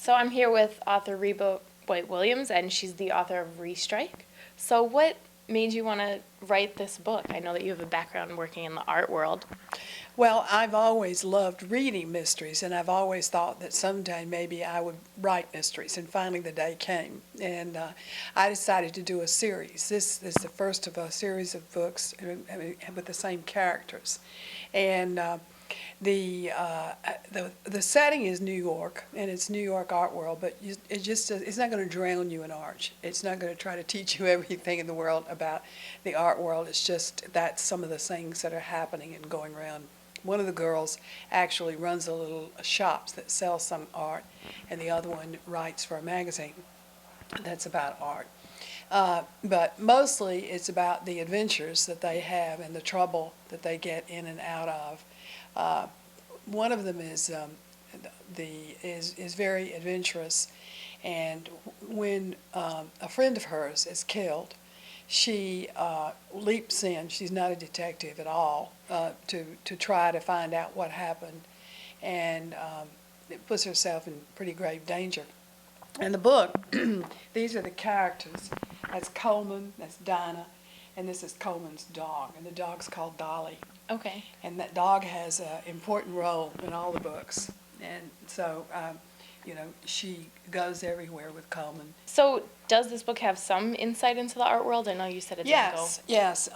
So I'm here with author Reba White Williams, and she's the author of Restrike. So what made you want to write this book? I know that you have a background working in the art world. Well, I've always loved reading mysteries, and I've always thought that someday maybe I would write mysteries, and finally the day came. And I decided to do a series. This is the first of a series of books with the same characters. And the setting is New York, and it's New York art world, but it's not going to drown you in art. It's not going to try to teach you everything in the world about the art world. It's just that's some of the things that are happening and going around. One of the girls actually runs a little shop that sells some art, and the other one writes for a magazine that's about art. But mostly it's about the adventures that they have and the trouble that they get in and out of. One of them is very adventurous, and when a friend of hers is killed, she leaps in. She's not a detective at all, to try to find out what happened, and it puts herself in pretty grave danger. In the book, these are the characters. That's Coleman, that's Dinah, and this is Coleman's dog, and the dog's called Dolly. Okay. And that dog has an important role in all the books. And so, she goes everywhere with Coleman. So does this book have some insight into the art world? I know you said it didn't go. Yes.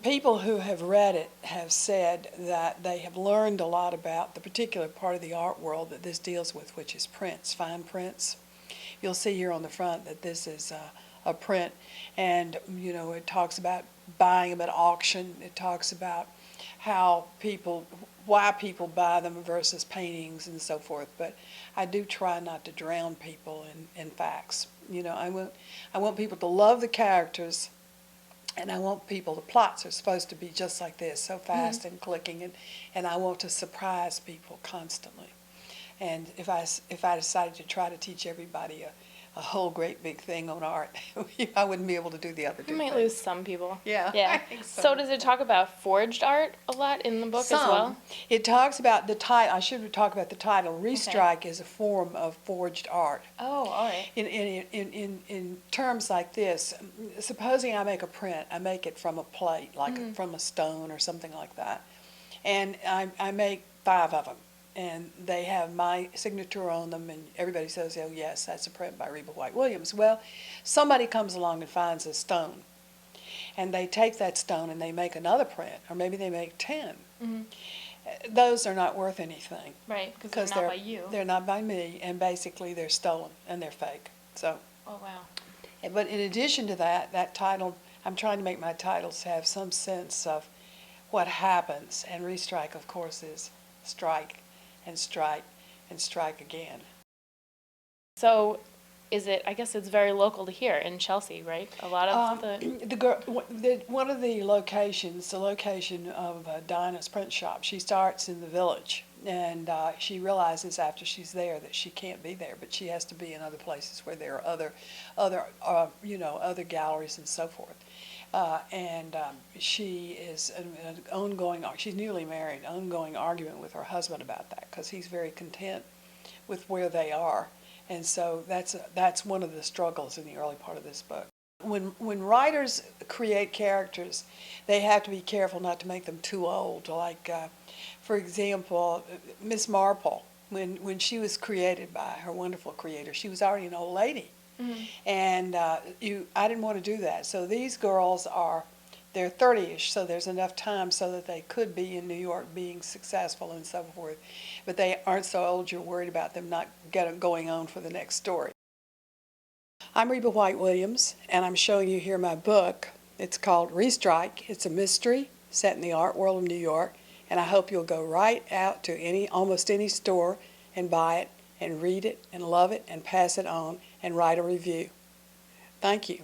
People who have read it have said that they have learned a lot about the particular part of the art world that this deals with, which is prints, fine prints. You'll see here on the front that this is a print, and it talks about buying them at auction. It talks about why people buy them versus paintings and so forth. But I do try not to drown people in facts. I want people to love the characters, and I want people, the plots are supposed to be just like this, so fast and clicking, and I want to surprise people constantly. And if I decided to try to teach everybody a whole great big thing on art, I wouldn't be able to do the other two You might things. lose some people. Yeah. Yeah. I think so. So does it talk about forged art a lot in the book as well? It talks about the title. I should talk about the title. Restrike is a form of forged art. Oh, all right. In terms like this, supposing I make a print, I make it from a plate, like from a stone or something like that, and I make 5 of them. And they have my signature on them, and everybody says, oh, yes, that's a print by Reba White Williams. Well, somebody comes along and finds a stone, and they take that stone and they make another print, or maybe they make 10. Those are not worth anything. Right, because they're not by you. They're not by me, and basically they're stolen, and they're fake. So. Oh, wow. But in addition to that title, I'm trying to make my titles have some sense of what happens, and Restrike, of course, is strike. And strike, and strike again. So, I guess it's very local to here in Chelsea, right? A lot of one of the locations, the location of Dinah's print shop, she starts in the village, and she realizes after she's there that she can't be there, but she has to be in other places where there are other galleries and so forth. She is an ongoing, she's newly married, ongoing argument with her husband about that, because he's very content with where they are. And so that's one of the struggles in the early part of this book. When writers create characters, they have to be careful not to make them too old. Like, for example, Miss Marple, when she was created by her wonderful creator, she was already an old lady. And I didn't want to do that. So these girls they're 30-ish, so there's enough time so that they could be in New York being successful and so forth. But they aren't so old you're worried about them not going on for the next story. I'm Reba White Williams, and I'm showing you here my book. It's called Restrike. It's a mystery set in the art world of New York, and I hope you'll go right out to almost any store and buy it and read it and love it and pass it on and write a review. Thank you.